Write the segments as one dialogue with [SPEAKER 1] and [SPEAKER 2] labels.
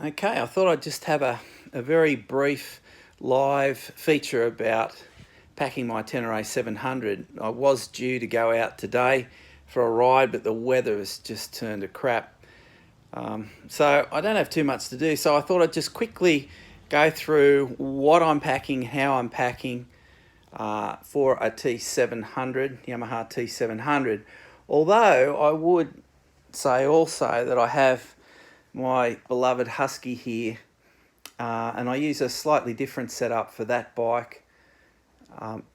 [SPEAKER 1] Okay, I thought I'd just have a very brief live feature about packing my Tenere 700. I was due to go out today for a ride, but the weather has just turned to crap. So I don't have too much to do, so I thought I'd just quickly go through what I'm packing, how I'm packing for a T700, Yamaha T700. Although I would say also that I have my beloved Husky here, and I use a slightly different setup for that bike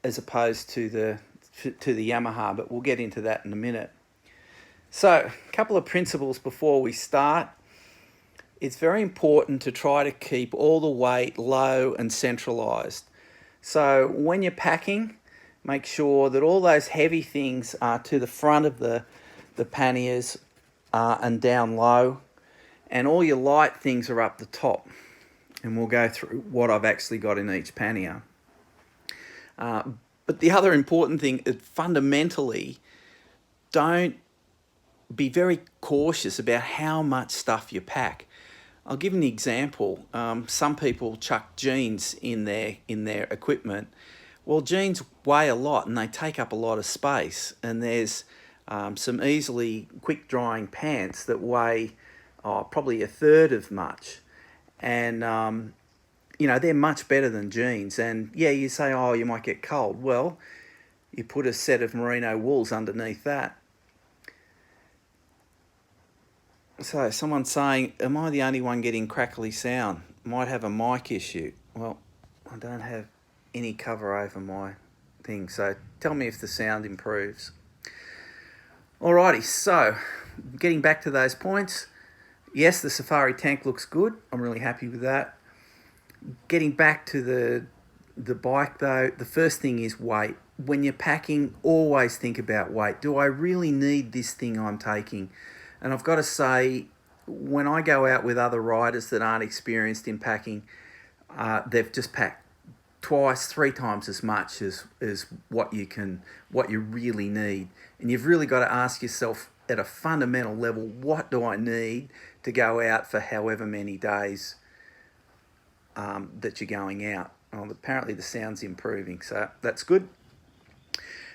[SPEAKER 1] as opposed to the Yamaha, but we'll get into that in a minute. So, a couple of principles before we start. It's very important to try to keep all the weight low and centralized. So when you're packing, make sure that all those heavy things are to the front of the panniers and down low, and all your light things are up the top. And we'll go through what I've actually got in each pannier. But the other important thing is fundamentally, don't be very cautious about how much stuff you pack. I'll give an example. Some people chuck jeans in their equipment. Well, jeans weigh a lot and they take up a lot of space. And there's some easily quick drying pants that weigh probably a third as much. And they're much better than jeans. And yeah, you say, oh, you might get cold. Well, you put a set of merino wools underneath that. So someone's saying, am I the only one getting crackly sound? Might have a mic issue. Well, I don't have any cover over my thing, so tell me if the sound improves. Alrighty, so getting back to those points. Yes, the Safari tank looks good. I'm really happy with that. Getting back to the bike though, the first thing is weight. When you're packing, always think about weight. Do I really need this thing I'm taking? And I've got to say, when I go out with other riders that aren't experienced in packing, they've just packed twice, 3 times as much as what you really need. And you've really got to ask yourself at a fundamental level, what do I need to go out for however many days that you're going out? Well, apparently the sound's improving, so that's good.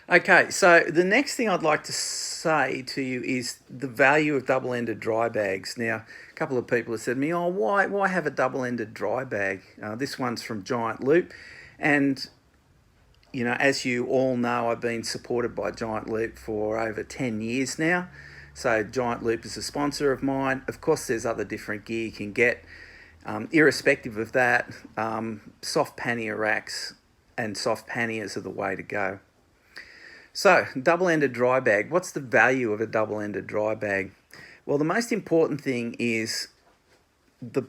[SPEAKER 1] Okay, so the next thing I'd like to say to you is the value of double-ended dry bags. Now, a couple of people have said to me, oh, why have a double-ended dry bag? This one's from Giant Loop. And, as you all know, I've been supported by Giant Loop for over 10 years now. So Giant Loop is a sponsor of mine. Of course, there's other different gear you can get. Irrespective of that, soft pannier racks and soft panniers are the way to go. So, double-ended dry bag. What's the value of a double-ended dry bag? Well, the most important thing is the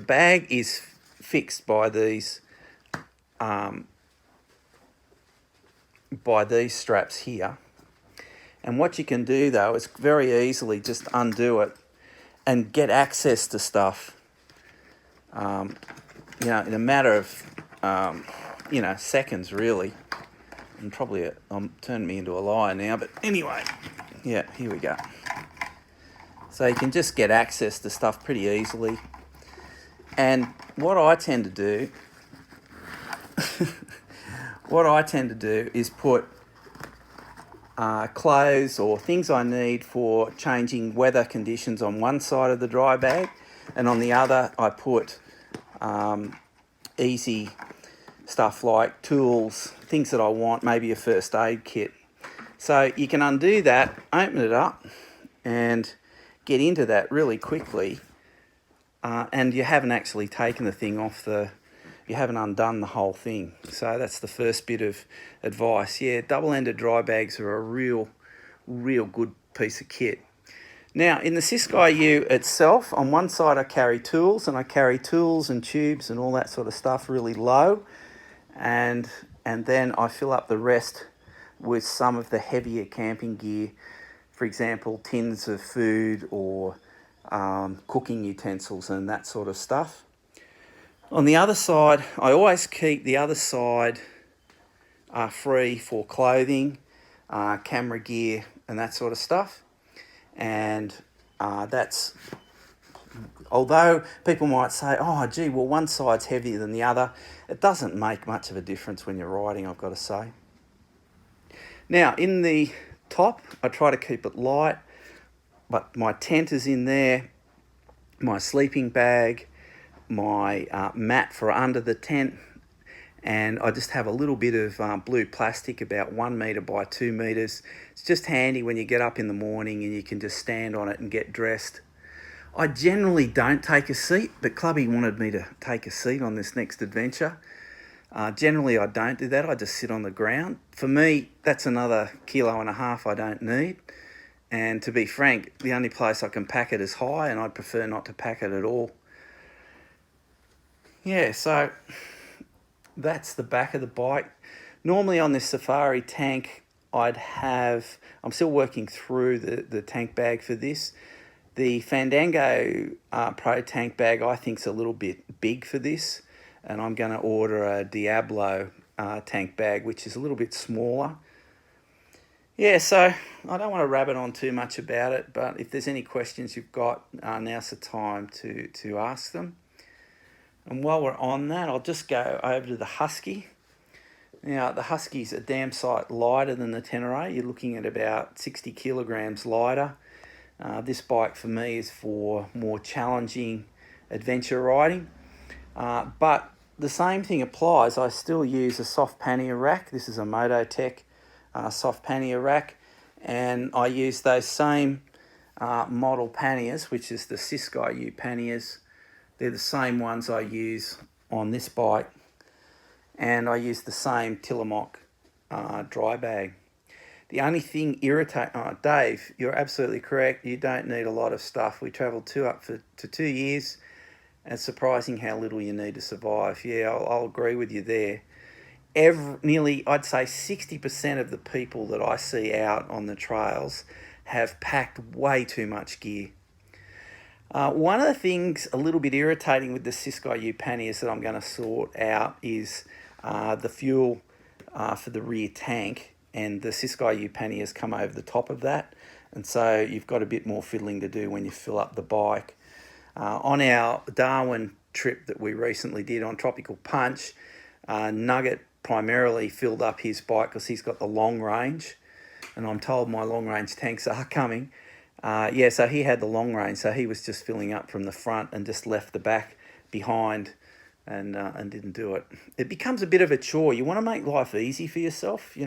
[SPEAKER 1] bag is fixed by these straps here. And what you can do though is very easily just undo it and get access to stuff. In a matter of seconds, really. And probably I'm turning me into a liar now, but anyway, yeah, here we go. So you can just get access to stuff pretty easily. And what I tend to do, is put clothes or things I need for changing weather conditions on one side of the dry bag, and on the other I put easy stuff like tools, things that I want, maybe a first aid kit. So you can undo that, open it up, and get into that really quickly. And you haven't actually taken the thing off you haven't undone the whole thing. So that's the first bit of advice. Yeah, double-ended dry bags are a real good piece of kit. Now, in the Sisky U itself, on one side I carry tools, and I carry tools and tubes and all that sort of stuff really low. And then I fill up the rest with some of the heavier camping gear, for example, tins of food or cooking utensils and that sort of stuff. On the other side, I always keep the other side free for clothing, camera gear and that sort of stuff. And that's Although people might say, oh, gee, well, one side's heavier than the other, it doesn't make much of a difference when you're riding, I've got to say. Now, in the top, I try to keep it light, but my tent is in there, my sleeping bag, my mat for under the tent, and I just have a little bit of blue plastic, about 1 metre by 2 metres. It's just handy when you get up in the morning and you can just stand on it and get dressed. I generally don't take a seat, but Clubby wanted me to take a seat on this next adventure. Generally, I don't do that. I just sit on the ground. For me, that's another 1.5 kilos I don't need. And to be frank, the only place I can pack it is high, and I'd prefer not to pack it at all. Yeah, so that's the back of the bike. Normally on this Safari tank, I'm still working through the tank bag for this. The Fandango Pro tank bag I think is a little bit big for this, and I'm going to order a Diablo tank bag, which is a little bit smaller. Yeah, so I don't want to rabbit on too much about it, but if there's any questions you've got, now's the time to ask them. And while we're on that, I'll just go over to the Husky. Now, the Husky's a damn sight lighter than the Tenere. You're looking at about 60 kilograms lighter. This bike for me is for more challenging adventure riding. But the same thing applies. I still use a soft pannier rack. This is a Mototech soft pannier rack. And I use those same model panniers, which is the Sisky U panniers. They're the same ones I use on this bike. And I use the same Tillamook dry bag. The only thing Dave, you're absolutely correct. You don't need a lot of stuff. We travelled to 2 years, and it's surprising how little you need to survive. Yeah, I'll agree with you there. Nearly, I'd say 60% of the people that I see out on the trails have packed way too much gear. One of the things a little bit irritating with the Sisky U panniers that I'm going to sort out is the fuel for the rear tank, and the Sisky U panniers come over the top of that, and so you've got a bit more fiddling to do when you fill up the bike. On our Darwin trip that we recently did on Tropical Punch, Nugget primarily filled up his bike because he's got the long range, and I'm told my long range tanks are coming. So he had the long range, so he was just filling up from the front and just left the back behind and didn't do it. It becomes a bit of a chore. You want to make life easy for yourself,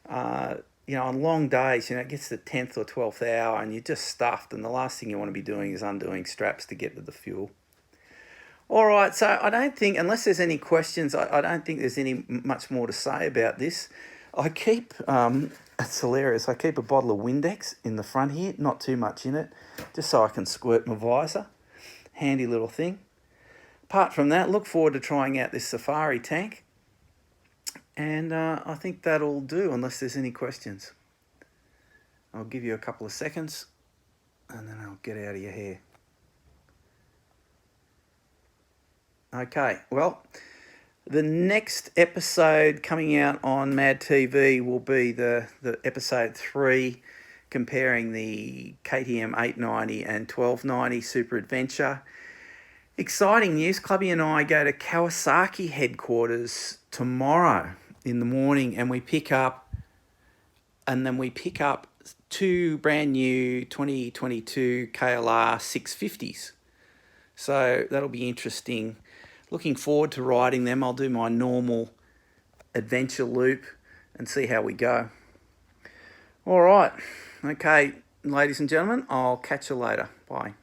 [SPEAKER 1] on long days, it gets the 10th or 12th hour and you're just stuffed, and the last thing you want to be doing is undoing straps to get to the fuel. All right, so I don't think, unless there's any questions, I don't think there's any much more to say about this. I keep, it's hilarious, I keep a bottle of Windex in the front here, not too much in it, just so I can squirt my visor. Handy little thing. Apart from that, look forward to trying out this Safari tank. And I think that'll do, unless there's any questions. I'll give you a couple of seconds, and then I'll get out of your hair. Okay, well, the next episode coming out on Mad TV will be the episode 3, comparing the KTM 890 and 1290 Super Adventure. Exciting news, Clubby and I go to Kawasaki headquarters tomorrow in the morning, and we pick up 2 brand new 2022 KLR 650s. So that'll be interesting. Looking forward to riding them. I'll do my normal adventure loop and see how we go. All right. Okay, ladies and gentlemen, I'll catch you later. Bye.